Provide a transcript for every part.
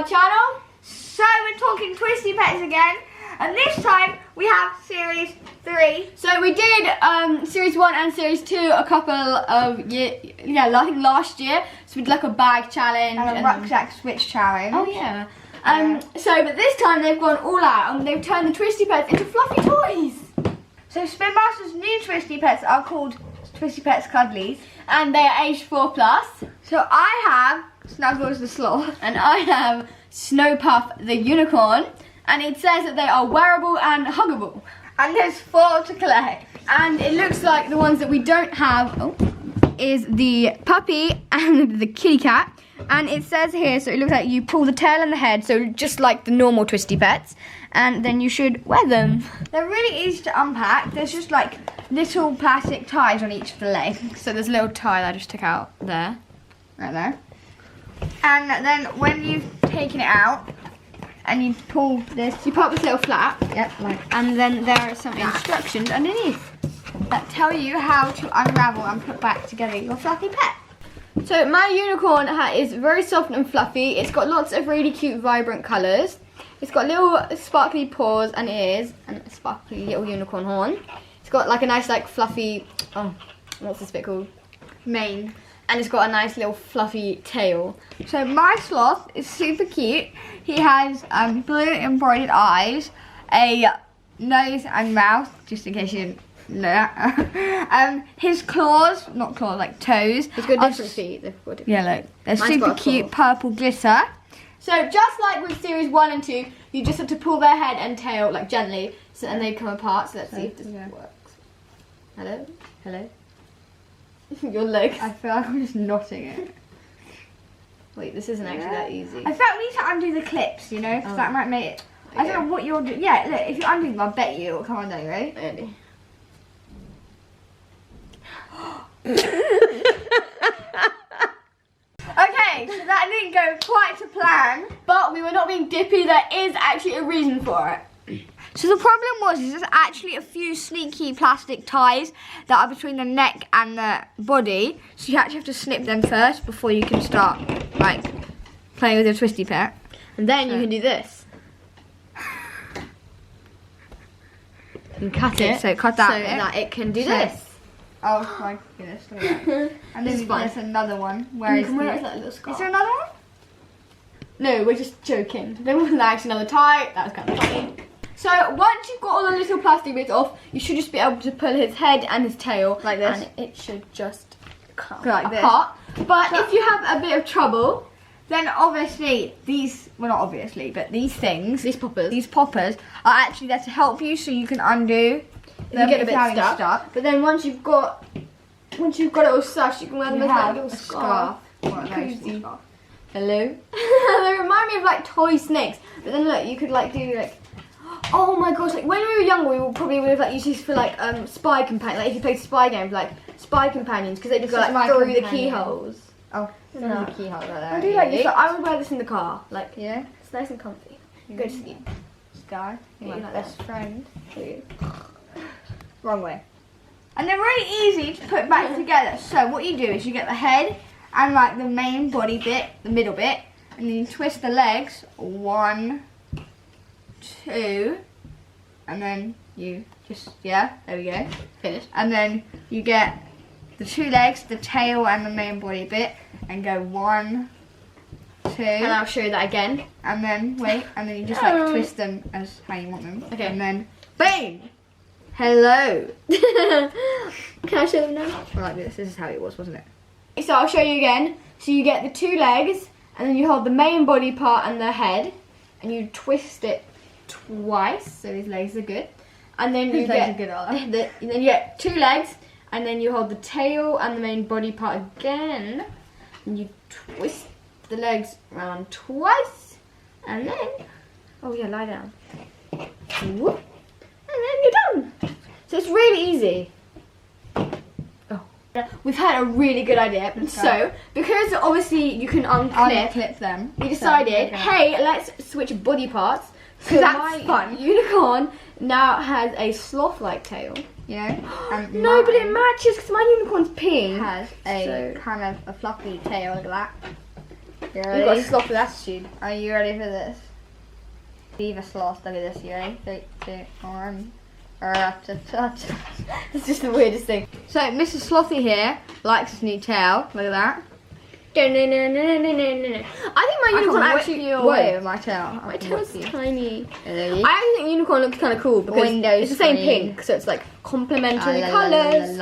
our channel. So we're talking Twisty Petz again, and this time we have series 3. So we did series 1 and series 2 a couple of I think last year. So we did like a bag challenge And a rucksack switch challenge. Oh yeah. But this time they've gone all out and they've turned the Twisty Petz into fluffy toys. So Spin Master's new Twisty Petz are called Twisty Petz Cuddlez. And they are aged 4+. So I have Snugglez the Sloth. And I have Snowpuff the unicorn. And it says that they are wearable and huggable. And there's 4 to collect. And it looks like the ones that we don't have is the puppy and the kitty cat. And it says here, so it looks like you pull the tail and the head, so just like the normal Twisty Petz. And then you should wear them. They're really easy to unpack. There's just like little plastic ties on each of the legs. So there's a little tie that I just took out there. Right there. And then when you've taken it out and you pull this, you pop this little flap. Yep, like. And then there are some instructions underneath that tell you how to unravel and put back together your fluffy pet. So my unicorn hat is very soft and fluffy. It's got lots of really cute, vibrant colours. It's got little sparkly paws and ears and a sparkly little unicorn horn. It's got like a nice like fluffy, what's this bit called? Mane. And it's got a nice little fluffy tail. So my sloth is super cute. He has blue embroidered eyes, a nose and mouth, just in case you didn't know that. His claws, not claws, like toes. He's got different feet. Yeah, look. They're super cute purple glitter. So just like with series 1 and 2, you just have to pull their head and tail like gently, and they come apart. So let's see if this works. Hello? Hello? Your legs. I feel like I'm just knotting it. Wait, this isn't actually that easy. I feel like we need to undo the clips, you know, because that might make it. Okay. I don't know what you're doing. Yeah, look, if you undo them, I bet you it'll come undone, right? Ready? Okay, so that didn't go quite to plan. But we were not being dippy, there is actually a reason for it. So the problem is there's actually a few sneaky plastic ties that are between the neck and the body. So you actually have to snip them first before you can start, like, playing with your Twisty Pet. And then you can do this. And cut it. So cut that so that it can do this. Oh my goodness, look at that. And then there's another one. Where is that little scarf? Is there another one? No, we're just joking. There wasn't actually another tie. That was kind of funny. So once you've got all the little plastic bits off, you should just be able to pull his head and his tail. Like this. And it should just come like apart. This. But if you have a bit of trouble, then obviously these, well not obviously, but these things, these poppers are actually there to help you so you can undo. You get a bit stuck. But then once you've got it all stuck, you can wear them as like a little scarf. Cozy. Hello? They remind me of like toy snakes. But then look, you could like do like, oh my gosh, like when we were younger, we would probably have like used these for like spy companions. Like if you played spy games, like spy companions, because they just go like through the keyholes. Oh, through the keyhole right there. I do like this. I would wear this in the car. Like, yeah, it's nice and comfy. Go to sleep. Sky, you're my best friend. Wrong way. And they're really easy to put back together. So what you do is you get the head and like the main body bit, the middle bit, and then you twist the legs. 1, 2, and then you just, there we go. Finished. And then you get the 2 legs, the tail and the main body bit, and go 1, 2. And I'll show you that again. And then, and then you just like twist them as how you want them. Okay. And then, bang! Hello. Can I show them now? Like this is how it was, wasn't it? So I'll show you again. So you get the 2 legs, and then you hold the main body part and the head, and you twist it twice. So these legs are good. And then you get then you get 2 legs, and then you hold the tail and the main body part again, and you twist the legs around twice, and then lie down. Whoop. And then you're done. So it's really easy. We've had a really good idea. So, because obviously you can unclip them, we decided, hey, let's switch body parts. So that's fun. Unicorn now has a sloth-like tail. Yeah. No, but it matches because my unicorn's pink. Has a kind of a fluffy tail like that. You You've got a sloth with attitude. Are you ready for this? Leave a sloth. Look at this. You ready? 3, 2, 1. It's just the weirdest thing. So Mrs. Slothy here likes his new tail. Look at that. I think my unicorn actually you away with my tail. My tail's tiny. Really? I actually think unicorn looks kind of cool because Windows it's the same screen. pink, so it's like complementary colours.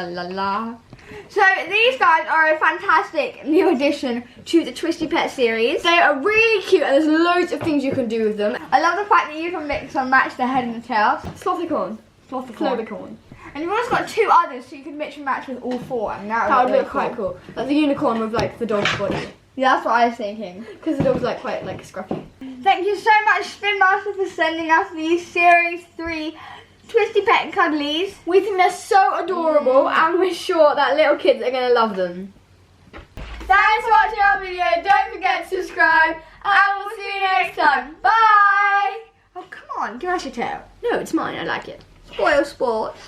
So these guys are a fantastic new addition to the Twisty Petz series. They are really cute and there's loads of things you can do with them. I love the fact that you can mix and match the head and the tail. Slothicorn. Clovercorn. And you've also got 2 others, so you can mix and match with all 4. And that would look quite cool. Like the unicorn with like the dog's body. Yeah, that's what I was thinking. Because the dog's like quite like scruffy. Thank you so much, Spin Master, for sending us these Series 3 Twisty Petz Cuddlez. We think they're so adorable and we're sure that little kids are going to love them. Thanks for watching our video. Don't forget to subscribe. And we'll see you next time. Bye! Oh, come on. Give us your tail. No, it's mine. I like it. Spoil sports.